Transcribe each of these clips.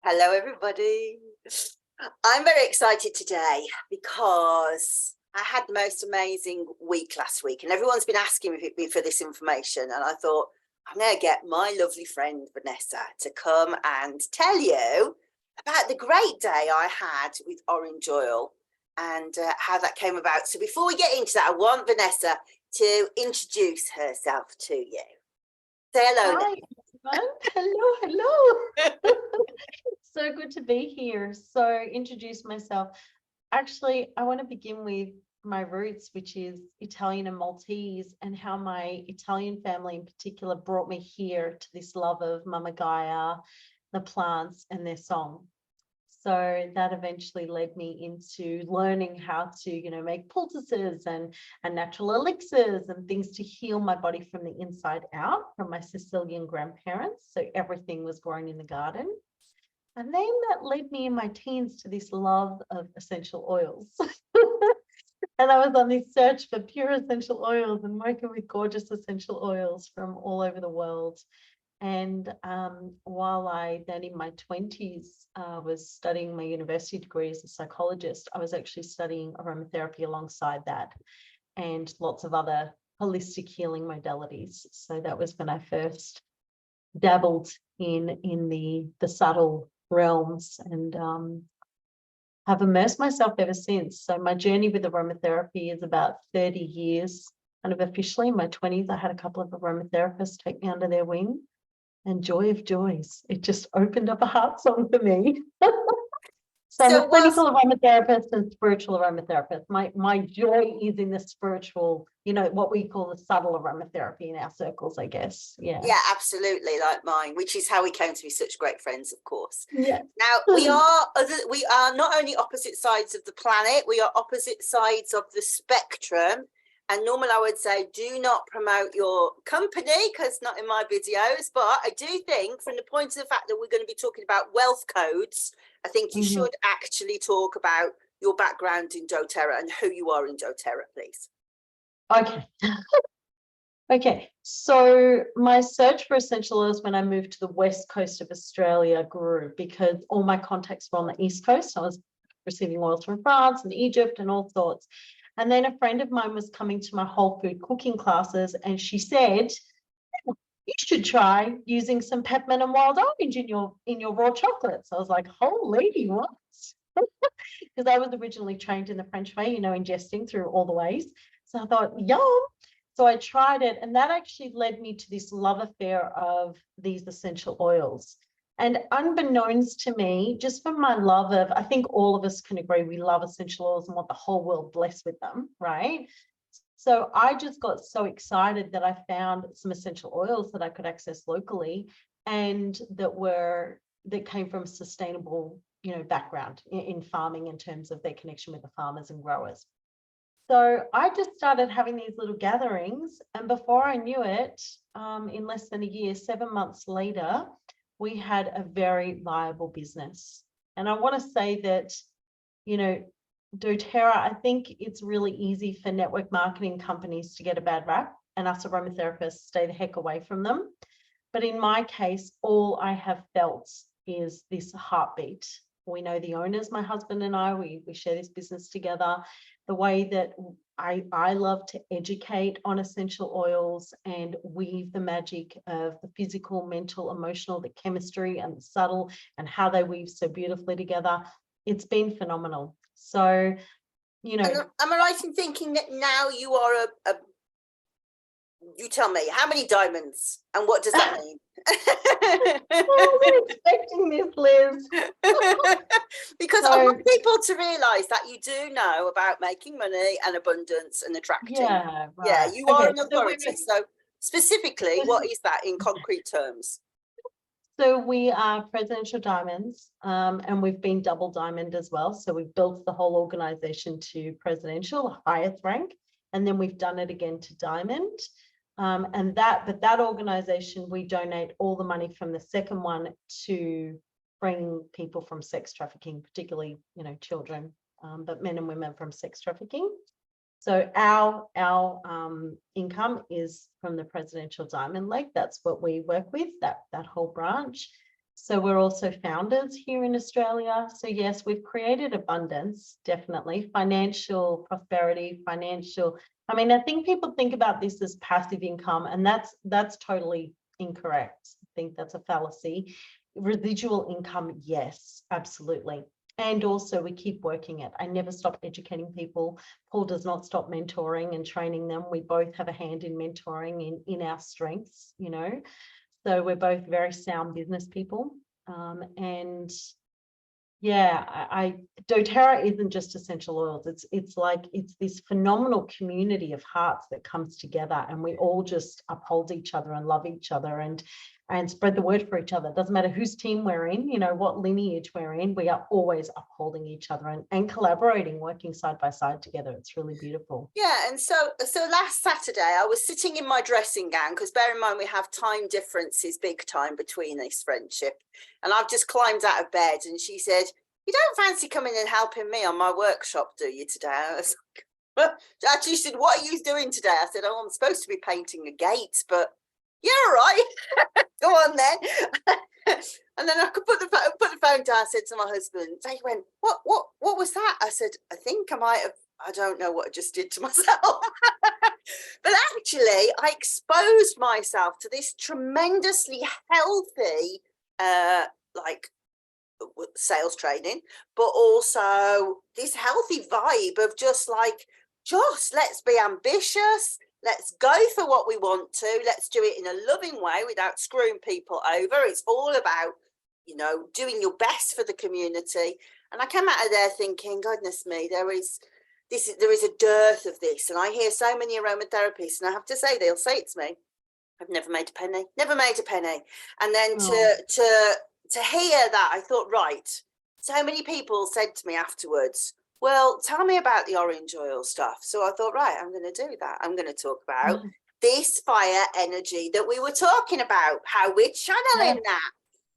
Hello, everybody. I'm very excited today because I had the most amazing week last week, and everyone's been asking me for this information. And I thought, I'm going to get my lovely friend Vanessa to come and tell you about the great day I had with orange oil and how that came about. So before we get into that, I want Vanessa to introduce herself to you. Say hello. Hi, everyone. Hello. So good to be here. So introduce myself. Actually, I want to begin with my roots, which is Italian and Maltese, and how my Italian family in particular brought me here to this love of Mama Gaia, the plants and their song. So that eventually led me into learning how to, make poultices and natural elixirs and things to heal my body from the inside out from my Sicilian grandparents. So everything was grown in the garden. And then that led me in my teens to this love of essential oils. And I was on this search for pure essential oils and working with gorgeous essential oils from all over the world. And while I then in my 20s was studying my university degree as a psychologist, I was actually studying aromatherapy alongside that and lots of other holistic healing modalities. So that was when I first dabbled in the subtle realms and have immersed myself ever since. So my journey with aromatherapy is about 30 years, kind of officially. In my 20s, I had a couple of aromatherapists take me under their wing. And joy of joys, it just opened up a heart song for me. So I'm a clinical aromatherapist and spiritual aromatherapist. My joy is in the spiritual, what we call the subtle aromatherapy in our circles, I guess. Yeah, absolutely, like mine, which is how we came to be such great friends, of course. Yeah. Now we are not only opposite sides of the planet, we are opposite sides of the spectrum. And normally I would say, do not promote your company because not in my videos. But I do think from the point of the fact that we're going to be talking about wealth codes, I think you should actually talk about your background in dōTERRA and who you are in dōTERRA, please. Okay. Okay. So my search for essential oils when I moved to the west coast of Australia grew because all my contacts were on the east coast. I was receiving oils from France and Egypt and all sorts. And then a friend of mine was coming to my whole food cooking classes and she said, you should try using some peppermint and wild orange in your raw chocolates. I was like, holy what? Because I was originally trained in the French way, ingesting through all the ways. So I thought, yum. So I tried it and that actually led me to this love affair of these essential oils. And unbeknownst to me, just from my love of, I think all of us can agree, we love essential oils and want the whole world blessed with them, right? So I just got so excited that I found some essential oils that I could access locally and that came from sustainable, background in farming in terms of their connection with the farmers and growers. So I just started having these little gatherings, and before I knew it, in less than a year, 7 months later, we had a very viable business. And I want to say that, dōTERRA, I think it's really easy for network marketing companies to get a bad rap, and us aromatherapists stay the heck away from them. But in my case, all I have felt is this heartbeat. We know the owners, my husband and I, we share this business together. The way that I love to educate on essential oils and weave the magic of the physical, mental, emotional, the chemistry and the subtle and how they weave so beautifully together. It's been phenomenal. So, Am I right in thinking that now you are you tell me, how many diamonds and what does that mean? I wasn't expecting this, Liz. Because I want people to realise that you do know about making money and abundance and attracting. Yeah, right. Yeah, you are an authority. So specifically, what is that in concrete terms? So we are presidential diamonds, and we've been double diamond as well. So we've built the whole organization to presidential, highest rank, and then we've done it again to diamond. But that organization, we donate all the money from the second one to bring people from sex trafficking, particularly, children, but men and women from sex trafficking. So our income is from the presidential diamond leg. That's what we work with, that whole branch. So we're also founders here in Australia. So yes, we've created abundance, definitely. Financial prosperity, financial. I mean, I think people think about this as passive income, and that's totally incorrect. I think that's a fallacy. Residual income, yes, absolutely. And also we keep working it. I never stop educating people. Paul does not stop mentoring and training them. We both have a hand in mentoring in our strengths, you know. So we're both very sound business people. And yeah, dōTERRA isn't just essential oils. It's this phenomenal community of hearts that comes together, and we all just uphold each other and love each other and spread the word for each other. It doesn't matter whose team we're in, you know, what lineage we're in, we are always upholding each other and collaborating, working side by side together. It's really beautiful. Yeah, and so last Saturday I was sitting in my dressing gown, because bear in mind we have time differences big time between this friendship, and I've just climbed out of bed, and she said, "You don't fancy coming and helping me on my workshop, do you, today?" I was like, actually, she said, "What are you doing today?" I said, "Oh, I'm supposed to be painting a gate, but yeah, all right." Go on then. And then I could put the phone down. I said to my husband, he went, what was that? I said, "I think I might have, I don't know what I just did to myself." But actually I exposed myself to this tremendously healthy like sales training, but also this healthy vibe of just let's be ambitious. Let's go for what we want to. Let's do it in a loving way without screwing people over. It's all about, you know, doing your best for the community. And I came out of there thinking, goodness me, there is a dearth of this. And I hear so many aromatherapists, and I have to say, they'll say it to me, "I've never made a penny, never made a penny." And then to hear that, I thought, right, so many people said to me afterwards, "Well, tell me about the orange oil stuff." So I thought, right, I'm going to do that. I'm going to talk about this fire energy that we were talking about, how we're channeling that.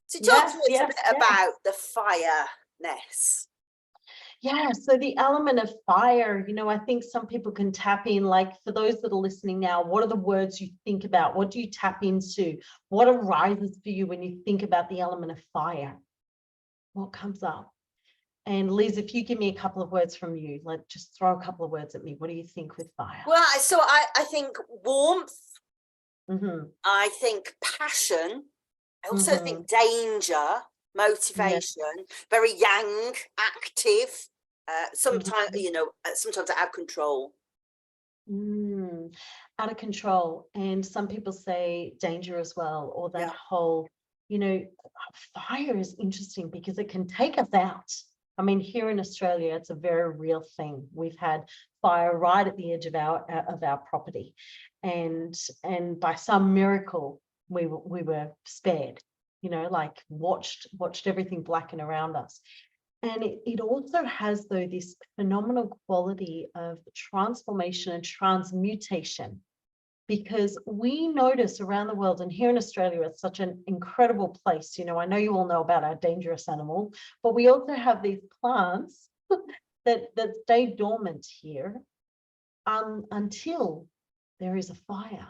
So talk to us a bit about the fireness. Yeah, so the element of fire, you know, I think some people can tap in, like for those that are listening now, what are the words you think about? What do you tap into? What arises for you when you think about the element of fire? What comes up? And Liz, if you give me a couple of words from you, like just throw a couple of words at me. What do you think with fire? Well, so I think warmth. I think passion. I also think danger, motivation, very yang, active, sometimes, you know, sometimes out of control. Out of control. And some people say danger as well, or that whole, you know, fire is interesting because it can take us out. I mean, here in Australia, it's a very real thing. We've had fire right at the edge of our property, and by some miracle, we were spared. You know, like watched everything blacken around us. And it also has, though, this phenomenal quality of transformation and transmutation, because we notice around the world, and here in Australia, it's such an incredible place. You know, I know you all know about our dangerous animal, but we also have these plants that stay dormant here until there is a fire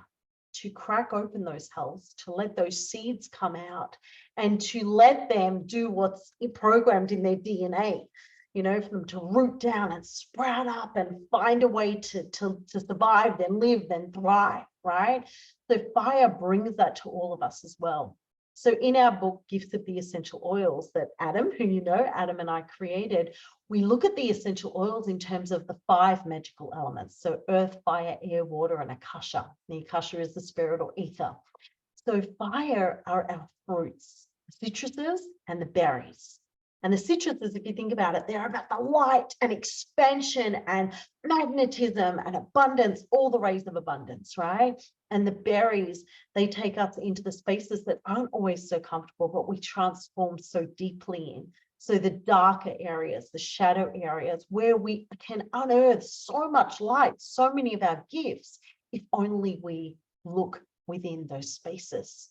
to crack open those hulls, to let those seeds come out, and to let them do what's programmed in their DNA, you know, for them to root down and sprout up and find a way to survive, then live, then thrive, right? So fire brings that to all of us as well. So in our book, Gifts of the Essential Oils, that Adam, who you know, Adam and I created, we look at the essential oils in terms of the 5 magical elements. So earth, fire, air, water, and akasha. The akasha is the spirit or ether. So fire are our fruits, the citruses and the berries. And the citruses, if you think about it, they're about the light and expansion and magnetism and abundance, all the rays of abundance, right? And the berries, they take us into the spaces that aren't always so comfortable, but we transform so deeply in. So the darker areas, the shadow areas, where we can unearth so much light, so many of our gifts, if only we look within those spaces.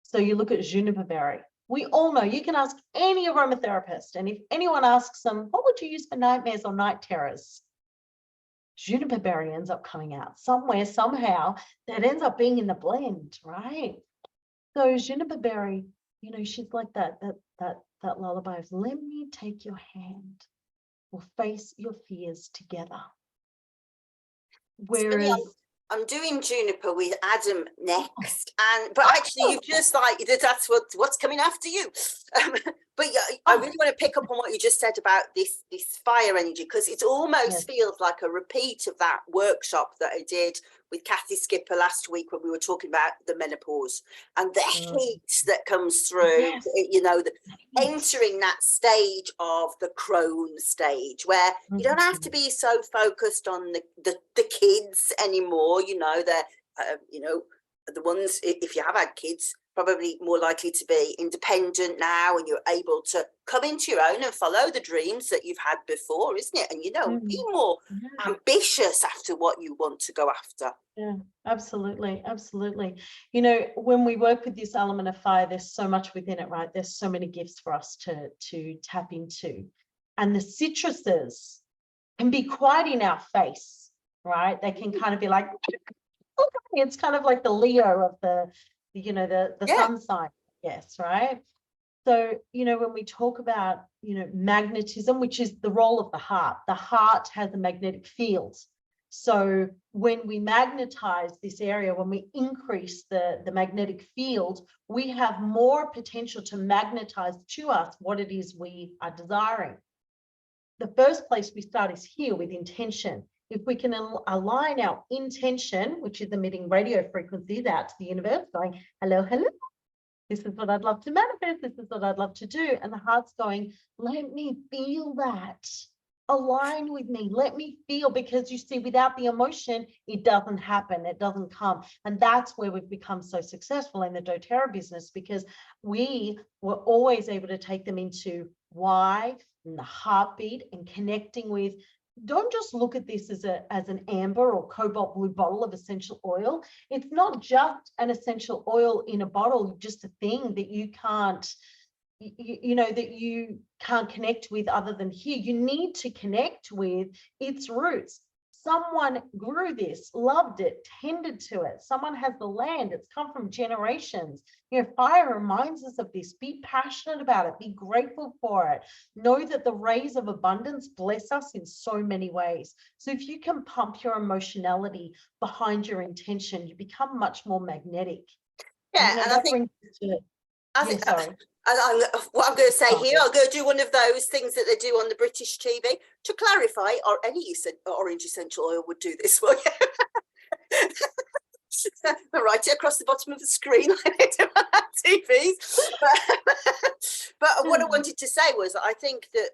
So you look at juniper berry. We all know, you can ask any aromatherapist, and if anyone asks them, what would you use for nightmares or night terrors? Juniper berry ends up coming out somewhere, somehow, that ends up being in the blend, right? So juniper berry she's like that lullaby of, let me take your hand, we'll face your fears together. It's funny, Whereas I'm doing Juniper with Adam next, but actually you've just like that's what's coming after you. But yeah, I really want to pick up on what you just said about this fire energy, because it almost feels like a repeat of that workshop that I did with Kathy Skipper last week when we were talking about the menopause and the heat that comes through, entering that stage of the crone stage, where you don't have to be so focused on the kids anymore. They're the ones, if you have had kids, probably more likely to be independent now, and you're able to come into your own and follow the dreams that you've had before, isn't it? And be more ambitious after what you want to go after. Yeah, absolutely. When we work with this element of fire, there's so much within it, right? There's so many gifts for us to tap into, and the citruses can be quite in our face, right? They can kind of be like, it's kind of like the Leo of the sun sign, yes, right? So, when we talk about, magnetism, which is the role of the heart has a magnetic field. So when we magnetize this area, when we increase the magnetic field, we have more potential to magnetize to us what it is we are desiring. The first place we start is here with intention. If we can align our intention, which is emitting radio frequencies out to the universe, going, hello, hello, this is what I'd love to manifest, this is what I'd love to do. And the heart's going, let me feel that. Align with me, let me feel, because you see, without the emotion, it doesn't happen, it doesn't come. And that's where we've become so successful in the doTERRA business, because we were always able to take them into why and the heartbeat and connecting with. Don't just look at this as an amber or cobalt blue bottle of essential oil. It's not just an essential oil in a bottle, just a thing that you can't, that you can't connect with other than here. You need to connect with its roots. Someone grew this, loved it, tended to it. Someone has the land. It's come from generations. Fire reminds us of this. Be passionate about it. Be grateful for it. Know that the rays of abundance bless us in so many ways. So if you can pump your emotionality behind your intention, you become much more magnetic. Yeah, and I think what I'm going to say here, I'll go do one of those things that they do on the British TV. To clarify, or any orange essential oil would do this for you. I write it across the bottom of the screen like they do on TVs. But what I wanted to say was that I think that,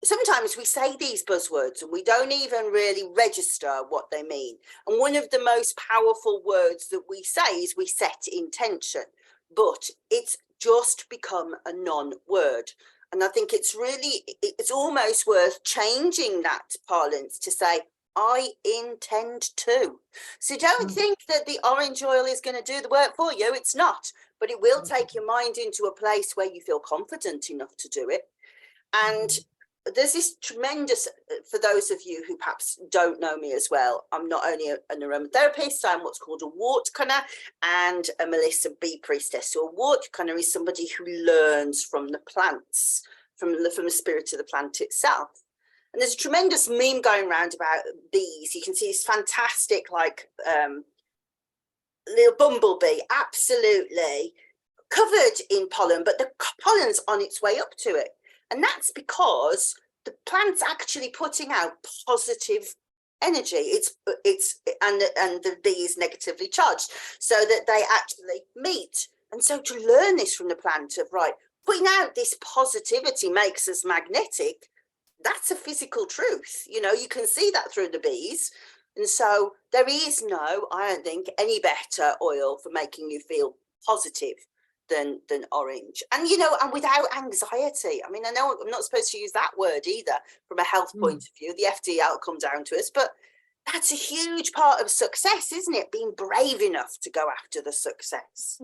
sometimes we say these buzzwords and we don't even really register what they mean. And one of the most powerful words that we say is we set intention. But it's just become a non-word. And I think it's almost worth changing that parlance to say, I intend to. So don't think that the orange oil is going to do the work for you. It's not. But it will take your mind into a place where you feel confident enough to do it. And there's this tremendous, for those of you who perhaps don't know me as well, I'm not only an aromatherapist, I'm what's called a wart cunner and a Melissa bee priestess. So a wart cunner is somebody who learns from the plants, from the spirit of the plant itself. And there's a tremendous meme going around about bees. You can see this fantastic, little bumblebee, absolutely covered in pollen, but the pollen's on its way up to it. And that's because the plant's actually putting out positive energy. And the bee is negatively charged, so that they actually meet. And so to learn this from the plant of putting out this positivity makes us magnetic, that's a physical truth. You can see that through the bees. And so there is no, I don't think, any better oil for making you feel positive than orange. And and without anxiety. I mean, I know I'm not supposed to use that word either from a health point of view. The FDA will come down to us, but that's a huge part of success, isn't it? Being brave enough to go after the success.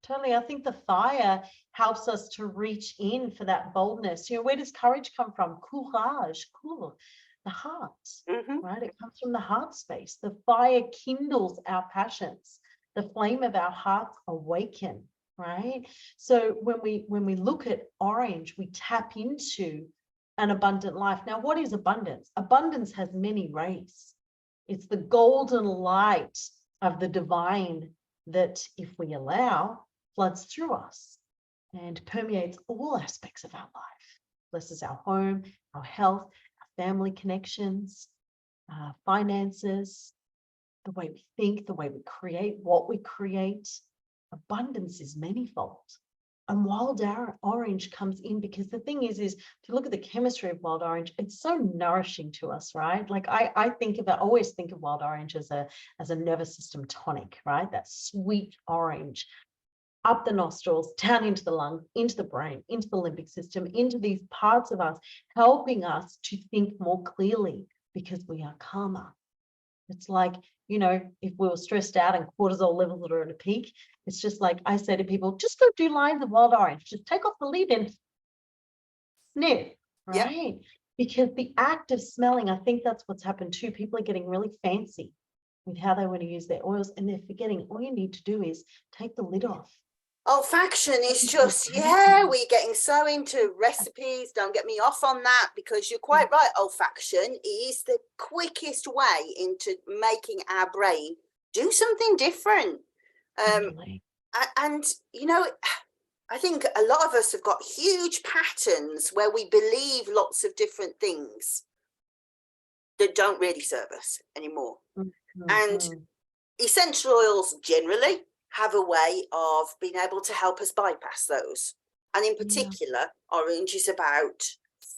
Totally. I think the fire helps us to reach in for that boldness. Where does courage come from? Courage, the heart, right? It comes from the heart space. The fire kindles our passions. The flame of our hearts awaken. right? So when we look at orange, we tap into an abundant life. Now, what is abundance? Abundance has many rays. It's the golden light of the divine that, if we allow, floods through us and permeates all aspects of our life, blesses our home, our health, our family connections, finances, the way we think, the way we create, what we create. Abundance is manifold. And wild orange comes in because the thing is if you look at the chemistry of wild orange, it's so nourishing to us, right? Like I always think of wild orange as a nervous system tonic, right? That sweet orange up the nostrils, down into the lung, into the brain, into the limbic system, into these parts of us, helping us to think more clearly because we are calmer. It's like, if we were stressed out and cortisol levels are at a peak, it's just like I say to people, just go do lines of wild orange. Just take off the lid and sniff, right? Yep. Because the act of smelling, I think that's what's happened too. People are getting really fancy with how they want to use their oils, and they're forgetting all you need to do is take the lid off. Olfaction is just, we're getting so into recipes. Don't get me off on that, because you're quite right. Olfaction is the quickest way into making our brain do something different. And, I think a lot of us have got huge patterns where we believe lots of different things that don't really serve us anymore. And essential oils generally have a way of being able to help us bypass those. And in particular, orange is about,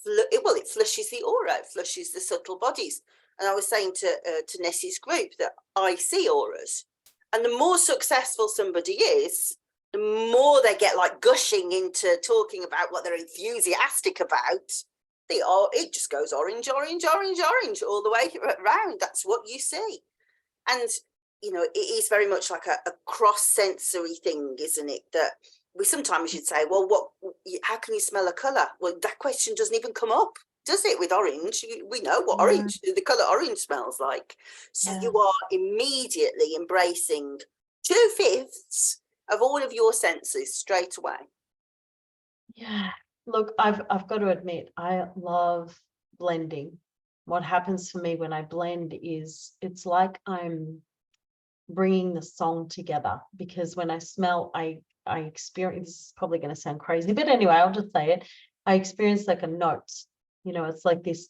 it flushes the aura, it flushes the subtle bodies. And I was saying to Nessie's group that I see auras. And the more successful somebody is, the more they get like gushing into talking about what they're enthusiastic about. It just goes orange, orange, orange, orange all the way around. That's what you see. And it is very much like a cross-sensory thing, isn't it? That we sometimes should say, well, how can you smell a colour? Well, that question doesn't even come up, does it, with orange? We know what the colour orange smells like. So you are immediately embracing 2/5 of all of your senses straight away. Yeah. Look, I've got to admit, I love blending. What happens for me when I blend is it's like I'm bringing the song together, because when I smell, I experience, this is probably going to sound crazy, but anyway, I'll just say it. I experience like a note, it's like this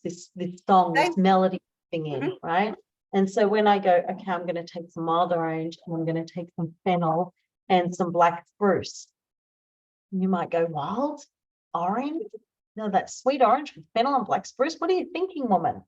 song, this melody thing in, right? And so when I go, okay, I'm going to take some wild orange and I'm going to take some fennel and some black spruce. You might go, wild orange? No, that sweet orange with fennel and black spruce. What are you thinking, woman?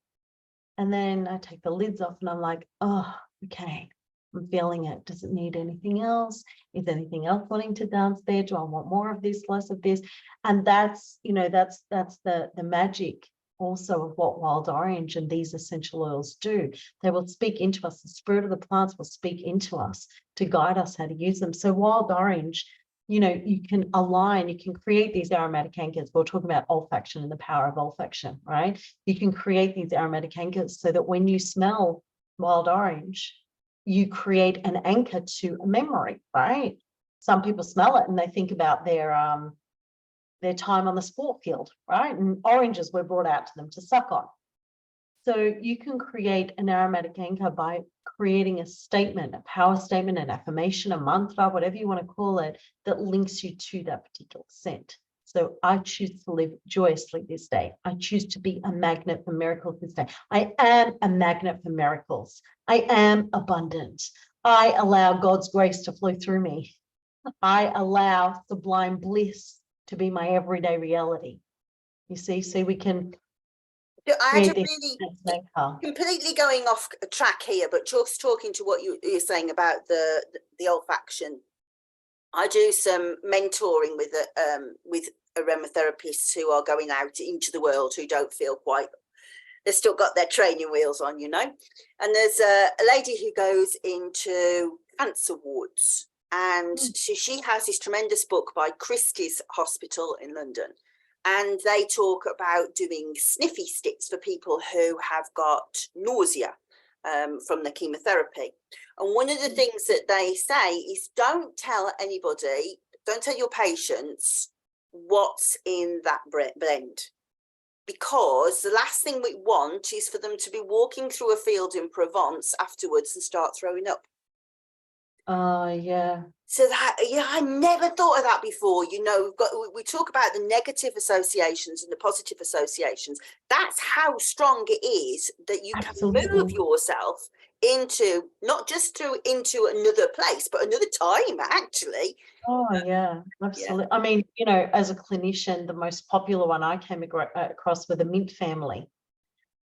And then I take the lids off and I'm like, oh, okay, I'm feeling it. Does it need anything else? Is anything else wanting to dance there? Do I want more of this, less of this? And that's, that's the magic also of what wild orange and these essential oils do. They will speak into us. The spirit of the plants will speak into us to guide us how to use them. So wild orange, you can align, you can create these aromatic anchors. We're talking about olfaction and the power of olfaction, right? You can create these aromatic anchors so that when you smell wild orange, you create an anchor to a memory, right? Some people smell it and they think about their time on the sport field, right? And oranges were brought out to them to suck on. So you can create an aromatic anchor by creating a statement, a power statement, an affirmation, a mantra, whatever you want to call it, that links you to that particular scent. So I choose to live joyously this day. I choose to be a magnet for miracles this day. I am a magnet for miracles. I am abundant. I allow God's grace to flow through me. I allow sublime bliss to be my everyday reality. You see, so we can... I had to really completely going off track here, but just talking to what you're saying about the olfaction. I do some mentoring with aromatherapists who are going out into the world, who don't feel quite, they've still got their training wheels on, And there's a lady who goes into cancer wards, and she has this tremendous book by Christie's Hospital in London. And they talk about doing sniffy sticks for people who have got nausea from the chemotherapy. And one of the things that they say is, don't tell anybody don't tell your patients what's in that blend, because the last thing we want is for them to be walking through a field in Provence afterwards and start throwing up. Oh, yeah. So that, yeah, I never thought of that before. You know, we talk about the negative associations and the positive associations. That's how strong it is that you Absolutely. can move yourself into, not just into another place, but another time, actually. Oh, yeah, absolutely. Yeah. I mean, you know, as a clinician, the most popular one I came across were the mint family,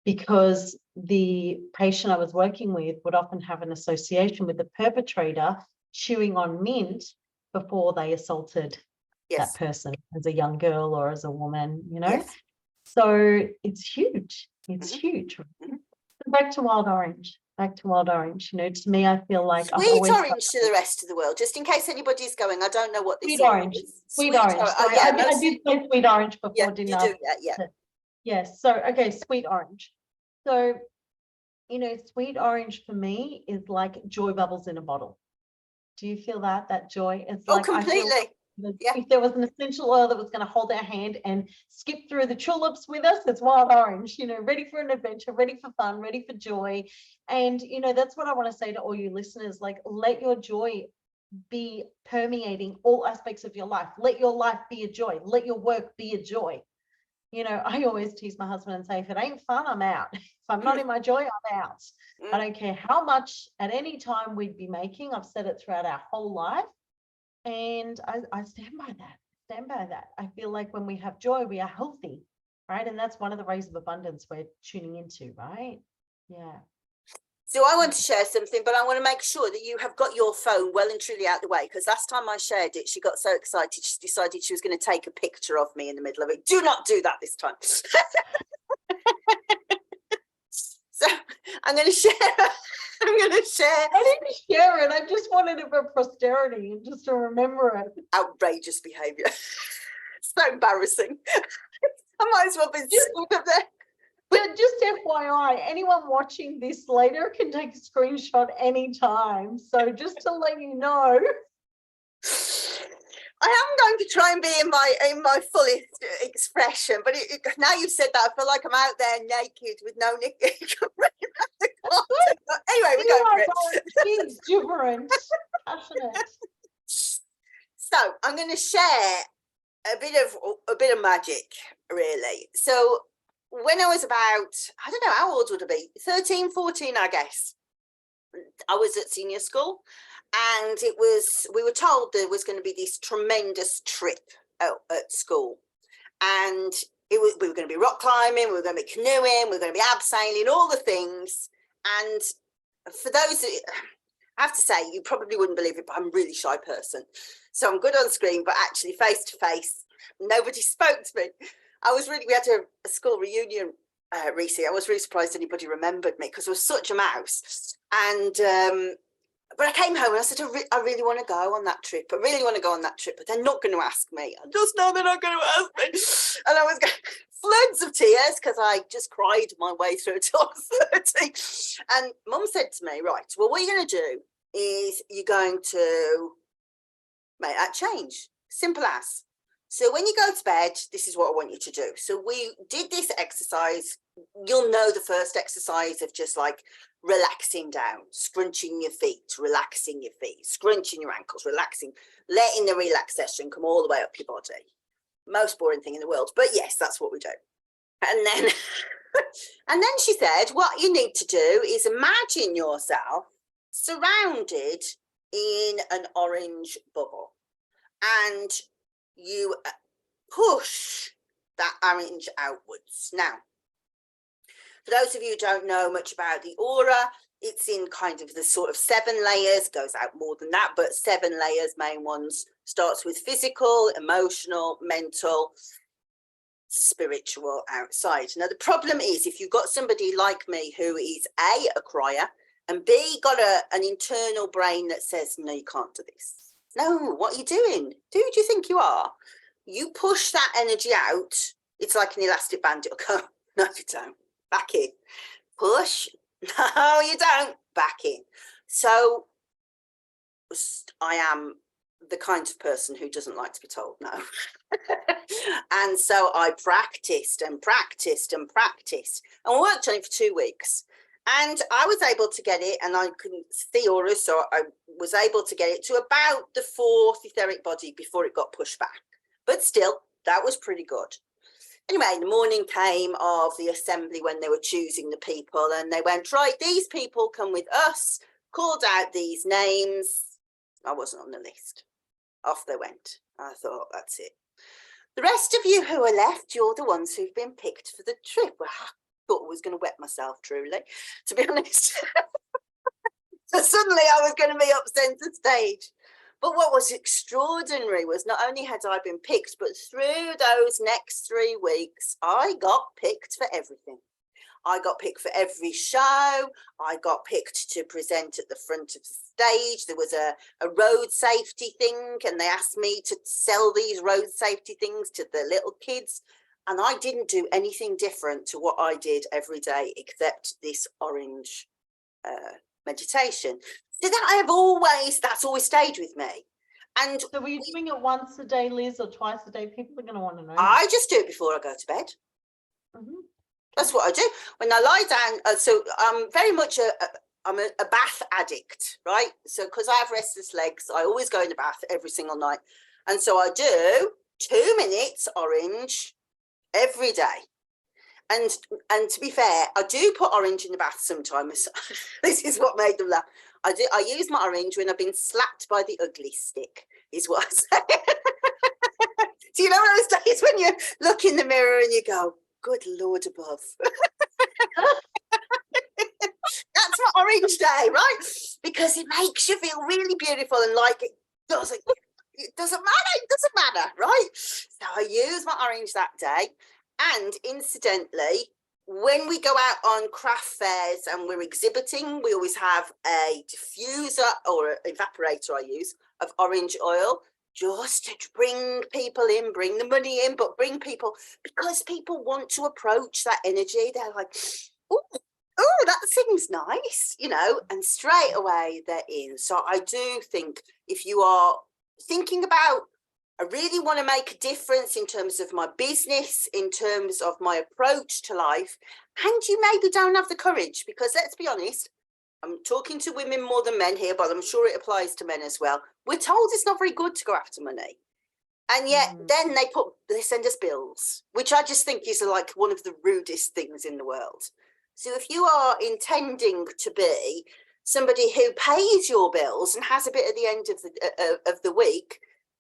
because the patient I was working with would often have an association with the perpetrator chewing on mint before they assaulted Yes. that person as a young girl or as a woman, you know. Yes. So it's huge. It's Mhm. huge. Back to wild orange. Back to wild orange. You know, to me, I feel like I've Sweet always orange to the rest of the world, just in case anybody's going, I don't know what this sweet orange. is. Sweet orange. Oh, Sorry, yeah, I did say sweet orange before, yeah, didn't you I? do, yeah. Yes. So, okay, sweet orange. So, you know, sweet orange for me is like joy bubbles in a bottle. Do you feel that joy? It's like, Completely. I feel if there was an essential oil that was going to hold our hand and skip through the tulips with us, it's wild orange, you know, ready for an adventure, ready for fun, ready for joy. And, you know, that's what I want to say to all you listeners, like, let your joy be permeating all aspects of your life. Let your life be a joy. Let your work be a joy. You know, I always tease my husband and say, if it ain't fun, I'm out. If I'm not in my joy, I'm out. I don't care how much at any time we'd be making. I've said it throughout our whole life. And I stand by that. I feel like when we have joy, we are healthy, right? And that's one of the rays of abundance we're tuning into, right? Yeah. So I want to share something, but I want to make sure that you have got your phone well and truly out the way, because last time I shared it, she got so excited, she decided she was going to take a picture of me in the middle of it. Do not do that this time. So I'm going to share. I didn't share it. I just wanted it for posterity and just to remember it. Outrageous behaviour. So embarrassing. I might as well be stood up there. Just FYI, anyone watching this later can take a screenshot anytime. So just to let you know. I am going to try and be in my fullest expression, but now you've said that, I feel like I'm out there naked with no knickers. Anyway, we're going for it. Exuberant, passionate. So I'm going to share a bit of magic, really. So when I was about, I don't know, how old would I be? 13, 14, I guess. I was at senior school, and we were told there was going to be this tremendous trip out at school, and we were going to be rock climbing, we were going to be canoeing, we were going to be abseiling, all the things. And for those, I have to say, you probably wouldn't believe it, but I'm a really shy person. So I'm good on screen, but actually face to face, nobody spoke to me. We had a school reunion recently. I was really surprised anybody remembered me, because I was such a mouse. And but I came home and I said, I really want to go on that trip. I really want to go on that trip, but they're not going to ask me. I just know they're not going to ask me. And I was going floods of tears, because I just cried my way through until I was 30. And Mum said to me, right, well, what you're going to do is you're going to make that change. Simple as. So when you go to bed, this is what I want you to do. So we did this exercise. You'll know the first exercise of just like relaxing down, scrunching your feet, relaxing your feet, scrunching your ankles, relaxing, letting the relaxation come all the way up your body. Most boring thing in the world, but yes, that's what we do. And then, and then she said, what you need to do is imagine yourself surrounded in an orange bubble, and you push that orange outwards. Now, for those of you who don't know much about the aura, it's in kind of the sort of 7 layers, goes out more than that, but 7 layers, main ones. Starts with physical, emotional, mental, spiritual, outside. Now, the problem is, if you've got somebody like me who is a crier, and B, got an internal brain that says, no, you can't do this. No, what are you doing? Who do you think you are? You push that energy out. It's like an elastic band. It'll go, no, you don't. Back in. Push. No, you don't. Back in. So I am the kind of person who doesn't like to be told no. And so I practiced and practiced and practiced and worked on it for 2 weeks. And I was able to get it, and I couldn't see auras, so I was able to get it to about the 4th etheric body before it got pushed back. But still, that was pretty good. Anyway, the morning came of the assembly when they were choosing the people, and they went, right, these people come with us, called out these names. I wasn't on the list. Off they went. I thought, that's it. The rest of you who are left, you're the ones who've been picked for the trip. Well, I thought I was going to wet myself, truly, to be honest. So suddenly I was going to be up centre stage. But what was extraordinary was not only had I been picked, but through those next 3 weeks, I got picked for everything. I got picked for every show. I got picked to present at the front of the stage. There was a road safety thing, and they asked me to sell these road safety things to the little kids. And I didn't do anything different to what I did every day, except this orange meditation. So that's always stayed with me. And so were you doing it once a day, Liz, or twice a day? People are going to want to know. I just do it before I go to bed. That's what I do when I lie down. So I'm very much I'm a bath addict, right? So because I have restless legs, I always go in the bath every single night, and so I do 2 minutes orange every day. And to be fair, I do put orange in the bath sometimes. This is what made them laugh. I use my orange when I've been slapped by the ugly stick, is what I say. Do you know those days when you look in the mirror and you go, good Lord above. That's my orange day, right? Because it makes you feel really beautiful, and like it doesn't matter, right? So I use my orange that day. And incidentally, when we go out on craft fairs and we're exhibiting, we always have a diffuser or an evaporator I use of orange oil, just to bring people in, bring the money in, but bring people, because people want to approach that energy. They're like, oh, that seems nice, you know, and straight away they're in. So I do think if you are thinking about, I really want to make a difference in terms of my business, in terms of my approach to life, and you maybe don't have the courage, because let's be honest, I'm talking to women more than men here, but I'm sure it applies to men as well. We're told it's not very good to go after money. And yet then they send us bills, which I just think is like one of the rudest things in the world. So if you are intending to be somebody who pays your bills and has a bit at the end of the week,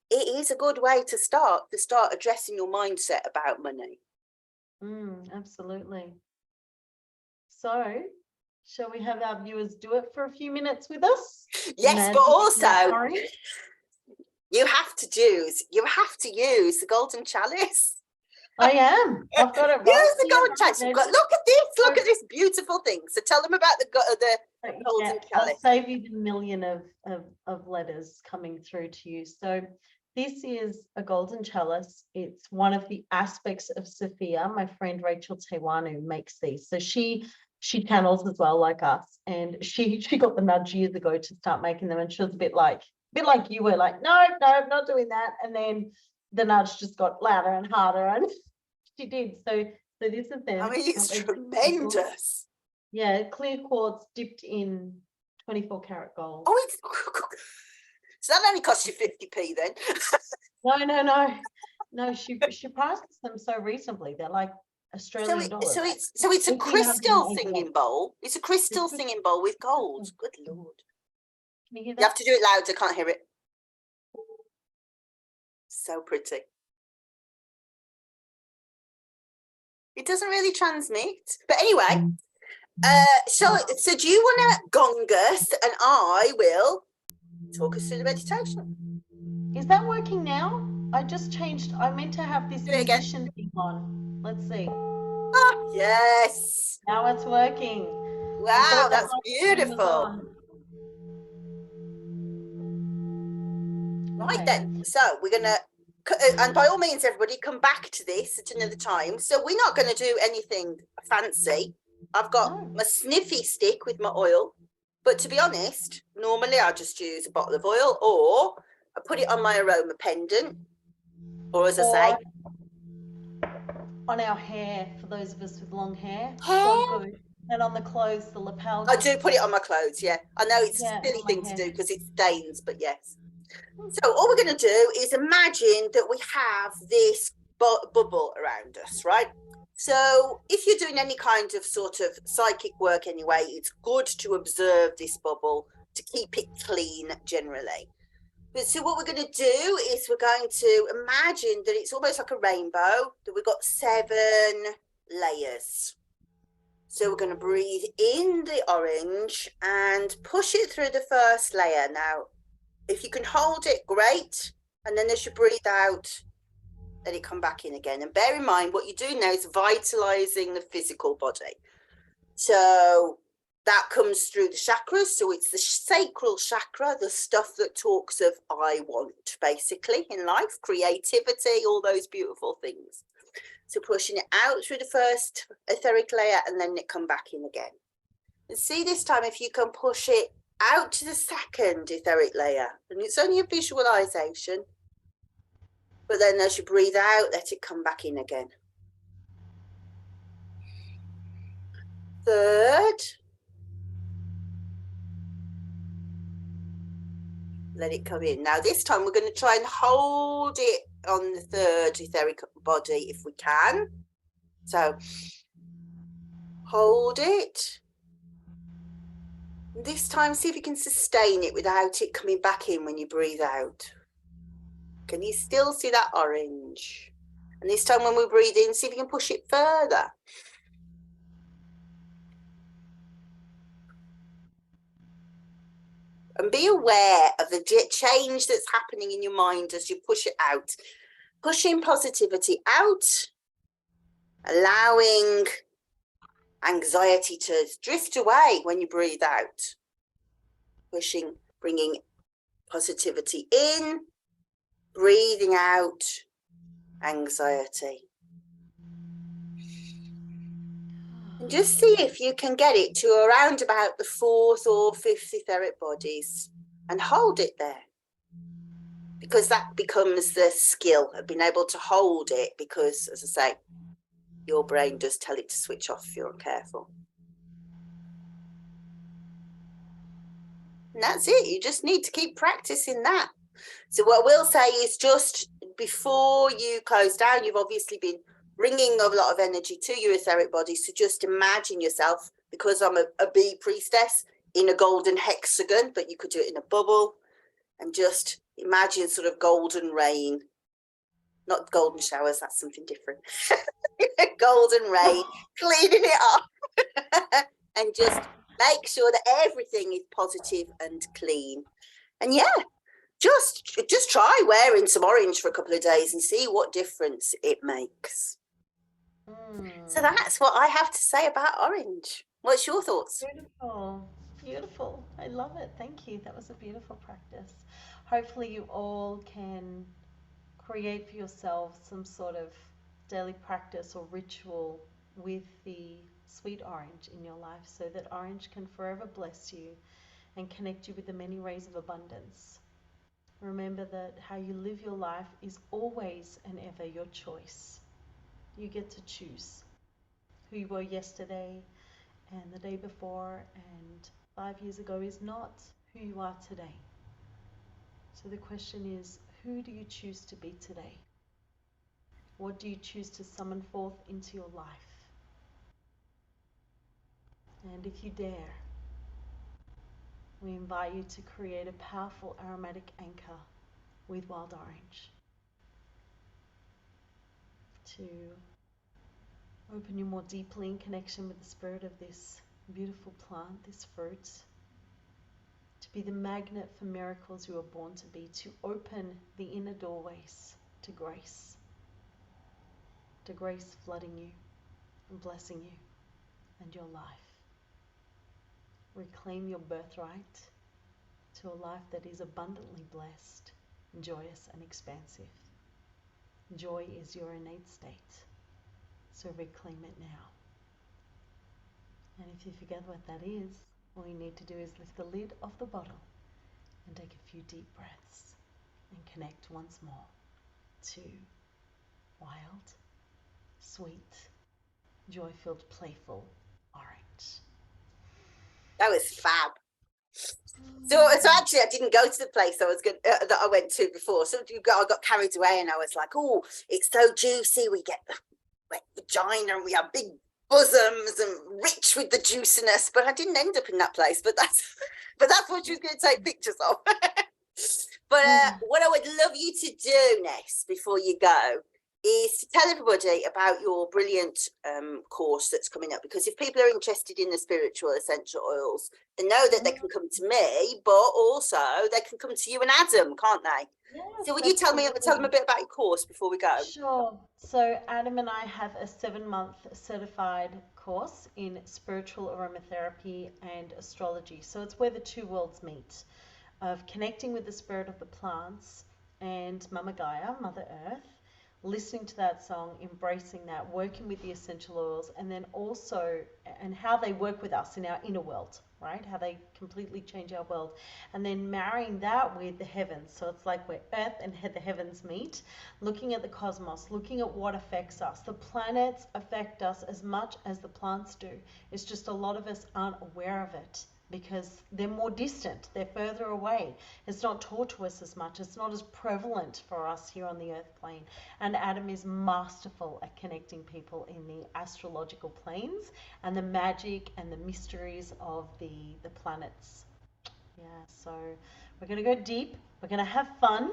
it is a good way to start addressing your mindset about money. Absolutely. So shall we have our viewers do it for a few minutes with us? Yes, but also you have to use the golden chalice. I am. I've got it right. Use the golden chalice. Look at this beautiful thing. So tell them about the golden chalice. I'll save you the million of letters coming through to you. So this is a golden chalice. It's one of the aspects of Sophia. My friend Rachel Tewanu makes these. So she channels as well, like us, and she got the nudge years ago to start making them, and she was a bit like you were, like, no, not doing that, and then the nudge just got louder and harder, and she did. So this is them. I mean, it's tremendous. Yeah, clear quartz dipped in 24 karat gold. Oh, so that only cost you 50p then? No. She prices them so reasonably. They're like Australian dollars. So it's a crystal singing bowl. It's a crystal singing bowl with gold. Good Lord. Can you hear that? You have to do it loud. I can't hear it. So pretty. It doesn't really transmit. But anyway, so do you want to gong us, and I will talk us through the meditation. Is that working now? I just changed. I meant to have this musician thing on. Let's see. Oh, yes. Now it's working. Wow, that's beautiful. Right then. So we're going to, and by all means, everybody, come back to this at another time. So we're not going to do anything fancy. I've got my sniffy stick with my oil. But to be honest, normally I just use a bottle of oil, or I put it on my aroma pendant, or as I say, on our hair, for those of us with long hair. hair. So good. And on the clothes, the lapel. I do put it on my clothes, yeah. I know it's Yeah, a silly on my thing to hair. do because it stains, but yes. So all we're going to do is imagine that we have this bubble around us, right? So if you're doing any kind of sort of psychic work anyway, it's good to observe this bubble to keep it clean generally. But so what we're going to do is we're going to imagine that it's almost like a rainbow, that we've got 7 layers. So we're going to breathe in the orange and push it through the first layer. Now, if you can hold it, great. And then as you breathe out, let it come back in again. And bear in mind, what you're doing now is vitalizing the physical body. So that comes through the chakras. So it's the sacral chakra, the stuff that talks of I want, basically, in life, creativity, all those beautiful things. So pushing it out through the first etheric layer and then it come back in again. And see this time if you can push it out to the second etheric layer. And it's only a visualization. But then as you breathe out, let it come back in again. Third. Let it come in. Now this time we're going to try and hold it on the third etheric body if we can. So hold it. This time see if you can sustain it without it coming back in when you breathe out. Can you still see that orange? And this time when we breathe in, see if you can push it further. And be aware of the change that's happening in your mind as you push it out. Pushing positivity out, allowing anxiety to drift away when you breathe out. Pushing, bringing positivity in, breathing out anxiety. And just see if you can get it to around about the 4th or 5th etheric bodies and hold it there. Because that becomes the skill of being able to hold it, because, as I say, your brain does tell it to switch off if you're not careful. And that's it. You just need to keep practicing that. So what we'll say is just before you close down, you've obviously been bringing a lot of energy to your etheric body. So just imagine yourself, because I'm a bee priestess, in a golden hexagon, but you could do it in a bubble. And just imagine sort of golden rain, not golden showers, that's something different. Golden rain, cleaning it up. And just make sure that everything is positive and clean. And yeah, just try wearing some orange for a couple of days and see what difference it makes. So that's what I have to say about orange. What's your thoughts? Beautiful, beautiful. I love it. Thank you. That was a beautiful practice. Hopefully you all can create for yourselves some sort of daily practice or ritual with the sweet orange in your life, so that orange can forever bless you and connect you with the many rays of abundance. Remember that how you live your life is always and ever your choice. You get to choose who you were yesterday and the day before and 5 years ago is not who you are today. So the question is, who do you choose to be today? What do you choose to summon forth into your life? And if you dare, we invite you to create a powerful aromatic anchor with wild orange to open you more deeply in connection with the spirit of this beautiful plant, this fruit, to be the magnet for miracles you were born to be, to open the inner doorways to grace flooding you and blessing you and your life. Reclaim your birthright to a life that is abundantly blessed, joyous and expansive. Joy is your innate state, so reclaim it now. And if you forget what that is, all you need to do is lift the lid of the bottle and take a few deep breaths. and connect once more to wild, sweet, joy-filled, playful orange. That was fab. So actually, I didn't go to the place I was going that I went to before. So I got carried away, and I was like, "Oh, it's so juicy. We get the wet vagina, and we have big bosoms, and rich with the juiciness." But I didn't end up in that place. But that's what she was going to take pictures of. But what I would love you to do next, before you go, is to tell everybody about your brilliant course that's coming up. Because if people are interested in the spiritual essential oils, they know that they can come to me, but also they can come to you and Adam, can't they? Yes, so would you tell them a bit about your course before we go? Sure. So Adam and I have a 7-month certified course in spiritual aromatherapy and astrology. So it's where the two worlds meet, of connecting with the spirit of the plants and Mama Gaia, Mother Earth, listening to that song, embracing that, working with the essential oils, and then also, and how they work with us in our inner world, right? How they completely change our world. And then marrying that with the heavens. So it's like where earth and the heavens meet, looking at the cosmos, looking at what affects us. The planets affect us as much as the plants do. It's just a lot of us aren't aware of it, because they're more distant, they're further away. It's not taught to us as much, it's not as prevalent for us here on the earth plane. And Adam is masterful at connecting people in the astrological planes and the magic and the mysteries of the planets. Yeah, so we're going to go deep, we're going to have fun.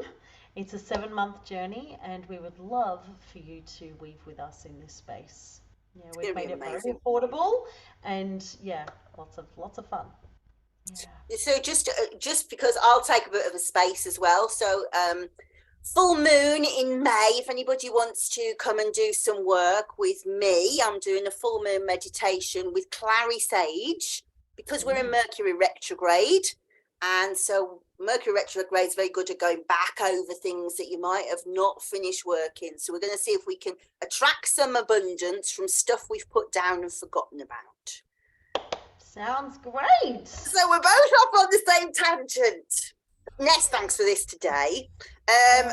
It's a 7-month journey, and we would love for you to weave with us in this space. Yeah, we've made it very affordable, and yeah, lots of fun. Yeah. So just because I'll take a bit of a space as well. So full moon in May, if anybody wants to come and do some work with me, I'm doing a full moon meditation with Clary Sage, because we're in Mercury retrograde. And so Mercury retrograde is very good at going back over things that you might have not finished working. So we're going to see if we can attract some abundance from stuff we've put down and forgotten about. Sounds great. So we're both off on the same tangent. Ness, thanks for this today.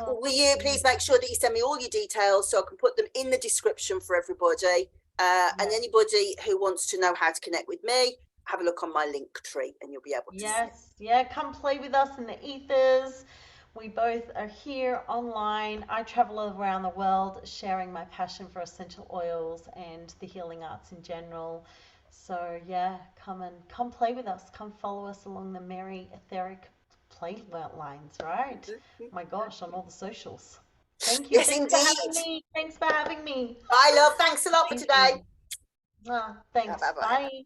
Will you please make sure that you send me all your details so I can put them in the description for everybody. And anybody who wants to know how to connect with me, have a look on my link tree and you'll be able to see. Yeah, come play with us in the ethers. We both are here online. I travel around the world sharing my passion for essential oils and the healing arts in general. So yeah, come play with us. Come follow us along the merry etheric play lines, right? My gosh, on all the socials. Thank you. Yes, Thanks indeed. for having me. Thanks for having me. Bye, love. Thanks a lot for today. Thanks. Bye.